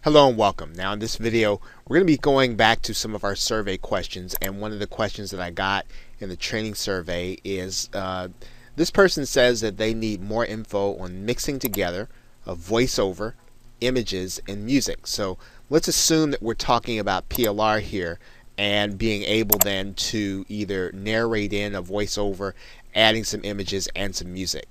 Hello and welcome. Now in this video we're going to be going back to some of our survey questions, and one of the questions that I got in the training survey is this person says that they need more info on mixing together of voiceover, images, and music. So let's assume that we're talking about PLR here and being able then to either narrate in a voiceover, adding some images and some music.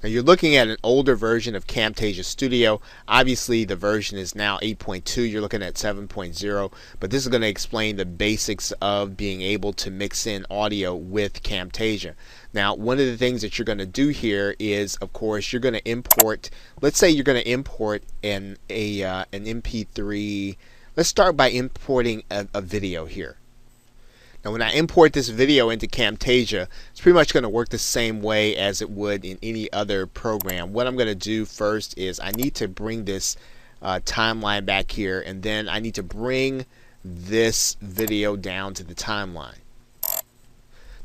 Now you're looking at an older version of Camtasia Studio. Obviously the version is now 8.2, you're looking at 7.0, but this is going to explain the basics of being able to mix in audio with Camtasia. Now one of the things that you're going to do here is, of course, you're going to import, let's say you're going to import an MP3. Let's start by importing a video here. Now when I import this video into Camtasia, it's pretty much going to work the same way as it would in any other program. What I'm going to do first is I need to bring this timeline back here, and then I need to bring this video down to the timeline.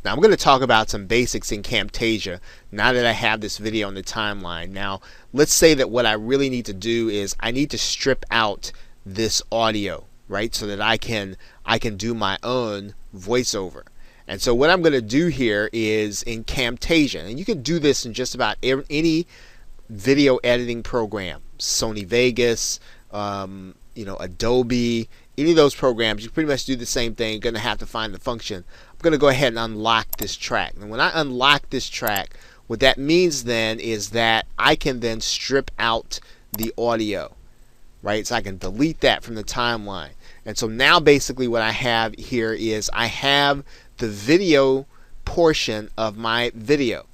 Now I'm going to talk about some basics in Camtasia now that I have this video on the timeline. Now let's say that what I really need to do is I need to strip out this audio, right, so that I can do my own voiceover. And so what I'm going to do here is in Camtasia, and you can do this in just about any video editing program, Sony Vegas, Adobe, any of those programs, you pretty much do the same thing. You're going to have to find the function. I'm going to go ahead and unlock this track. And when I unlock this track, what that means then is that I can then strip out the audio, right? So I can delete that from the timeline. And so now basically what I have here is I have the video portion of my video.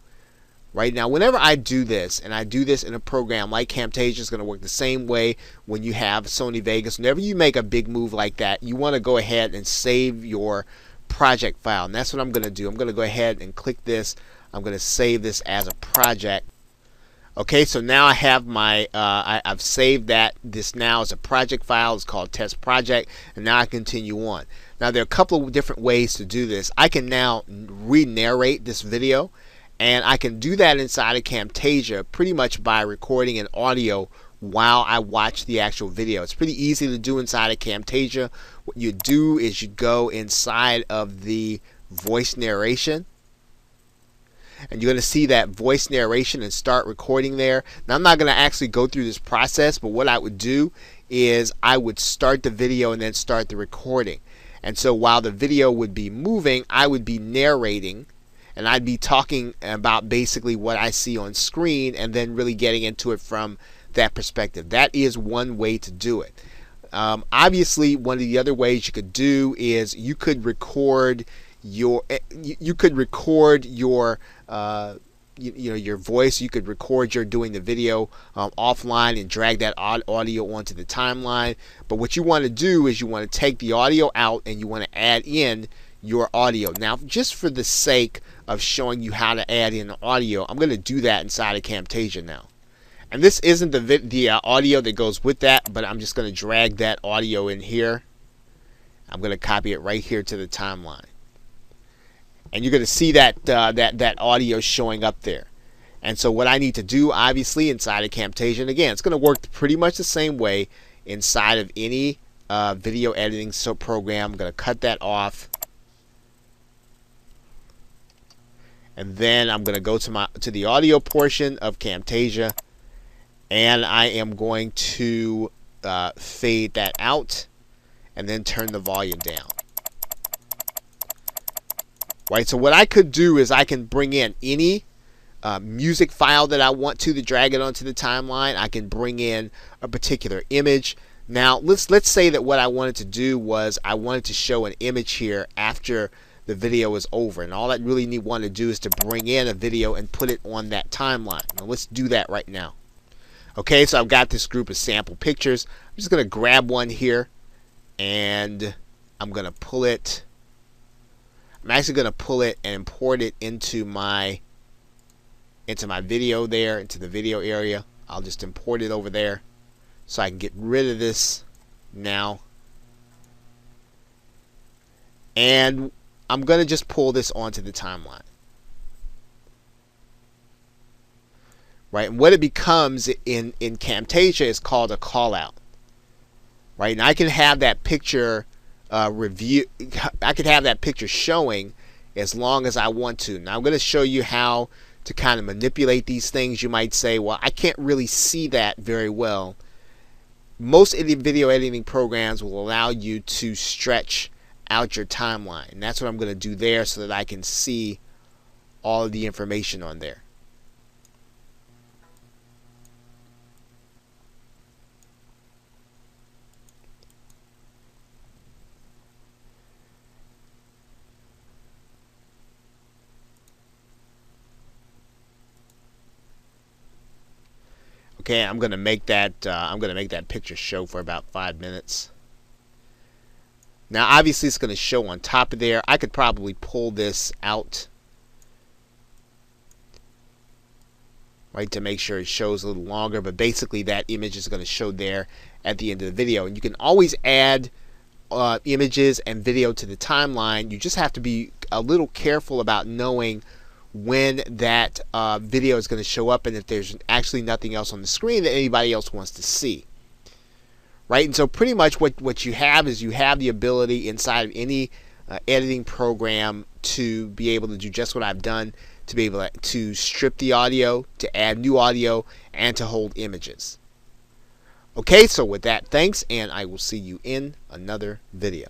Right now, whenever I do this, and I do this in a program like Camtasia, is going to work the same way when you have Sony Vegas. Whenever you make a big move like that, you want to go ahead and save your project file. And that's what I'm going to do. I'm going to go ahead and click this. I'm going to save this as a project. Okay, so now I have my, I've saved this now as a project file. It's called test project, and now I continue on. Now there are a couple of different ways to do this. I can now re-narrate this video, and I can do that inside of Camtasia pretty much by recording an audio while I watch the actual video. It's pretty easy to do inside of Camtasia. What you do is you go inside of the voice narration, and you're going to see that voice narration and start recording there. Now I'm not going to actually go through this process, but what I would do is I would start the video and then start the recording. And so while the video would be moving, I would be narrating, and I'd be talking about basically what I see on screen and then really getting into it from that perspective. That is one way to do it. Obviously, one of the other ways you could do is you could record your your voice. You could record your doing the video offline and drag that audio onto the timeline. But what you want to do is you want to take the audio out and you want to add in your audio. Now, just for the sake of showing you how to add in audio, I'm going to do that inside of Camtasia now. And this isn't the audio that goes with that, but I'm just going to drag that audio in here. I'm going to copy it right here to the timeline. And you're going to see that that audio showing up there. And so what I need to do, obviously, inside of Camtasia, and again, it's going to work pretty much the same way inside of any video editing program. I'm going to cut that off, and then I'm going to go to the audio portion of Camtasia, and I am going to fade that out, and then turn the volume down. Right, so what I could do is I can bring in any music file that I want to drag it onto the timeline. I can bring in a particular image. Now let's say that what I wanted to do was I wanted to show an image here after the video is over, and all I really want to do is to bring in a video and put it on that timeline. Now let's do that right now. Okay, so I've got this group of sample pictures. I'm just going to grab one here, and I'm going to pull it. I'm actually going to pull it and import it into my video there, into the video area. I'll just import it over there so I can get rid of this now. And I'm going to just pull this onto the timeline. right? And what it becomes in Camtasia is called a callout. right? And I can have that picture review. I could have that picture showing as long as I want to. Now I'm going to show you how to kind of manipulate these things. You might say, well, I can't really see that very well. Most of the video editing programs will allow you to stretch out your timeline, and that's what I'm going to do there so that I can see all of the information on there. Okay, I'm going to make that picture show for about 5 minutes. Now, obviously, it's going to show on top of there. I could probably pull this out, right, to make sure it shows a little longer. But basically, that image is going to show there at the end of the video. And you can always add images and video to the timeline. You just have to be a little careful about knowing when that video is going to show up and if there's actually nothing else on the screen that anybody else wants to see. Right? And so pretty much what you have is you have the ability inside of any editing program to be able to do just what I've done, to be able to strip the audio, to add new audio, and to hold images. Okay, so with that, thanks, and I will see you in another video.